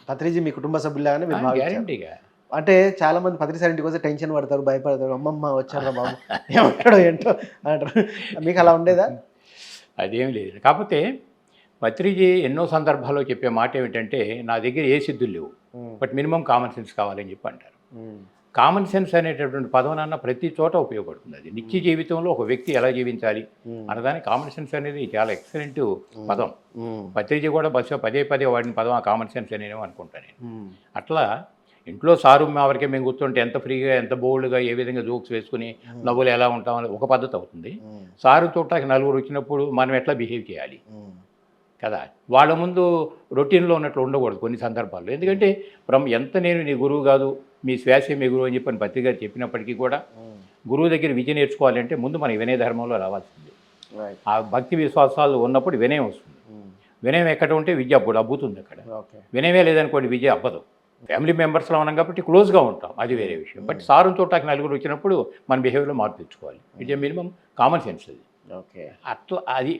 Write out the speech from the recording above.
పత్రిజీ మీ కుటుంబ సభ్యులాగానే మీరు భావించారు. గ్యారంటీగా. అంటే చాలా మంది పత్రి సార్ ఇంటికి వస్తే టెన్షన్ పడతారు, భయపడతారు. అమ్మమ్మ వచ్చారా బాబు ఏమంటాడో ఏంటో అంటారు. మీకు అలా ఉండేదా? అదేం లేదు. కాకపోతే పత్రిజీ ఎన్నో సందర్భాల్లో చెప్పే మాట ఏమిటంటే, నా దగ్గర ఏ సిద్ధులు లేవు, బట్ మినిమం కామన్ సెన్స్ కావాలని చెప్పి అంటారు. కామన్ సెన్స్ అనేటటువంటి పదం ప్రతి చోట ఉపయోగపడుతుంది. అది నిత్య జీవితంలో ఒక వ్యక్తి ఎలా జీవించాలి అన్నదానికి కామన్ సెన్స్ అనేది చాలా ఎక్సలెంట్ పదం. పత్రిజీ కూడా బస్సు పదే వాడిన పదం ఆ కామన్ సెన్స్ అనేమో అనుకుంటాను నేను. అట్లా ఇంట్లో సారు వరకే మేము కూర్చుంటే ఎంత ఫ్రీగా, ఎంత బోల్డ్గా, ఏ విధంగా జోక్స్ వేసుకుని నవ్వులు ఎలా ఉంటామని ఒక పద్ధతి అవుతుంది. సారు చూడటానికి నలుగురు వచ్చినప్పుడు మనం ఎట్లా బిహేవ్ చేయాలి కదా, వాళ్ళ ముందు రొటీన్లో ఉన్నట్లు ఉండకూడదు కొన్ని సందర్భాల్లో. ఎందుకంటే ఎంత నేను నీ గురువు కాదు, మీ శ్వాసే మీ గురువు అని చెప్పని పత్రిక గారు చెప్పినప్పటికీ కూడా గురువు దగ్గర విద్య నేర్చుకోవాలంటే ముందు మన వినయ ధర్మంలో రావాల్సింది. ఆ భక్తి విశ్వాసాలు ఉన్నప్పుడు వినయం వస్తుంది. వినయం ఎక్కడ ఉంటే విద్య అప్పుడు అబ్బుతుంది. అక్కడ వినయమే లేదనుకోండి విద్య అబ్బదు. ఫ్యామిలీ మెంబర్స్లో ఉన్నాం కాబట్టి క్లోజ్గా ఉంటాం, అది వేరే విషయం. బట్ సారు చోటాకి నలుగురు వచ్చినప్పుడు మన బిహేవియర్లో మార్పు తెచ్చుకోవాలి. It A minimum common sense అది. ఓకే, అట్లా అది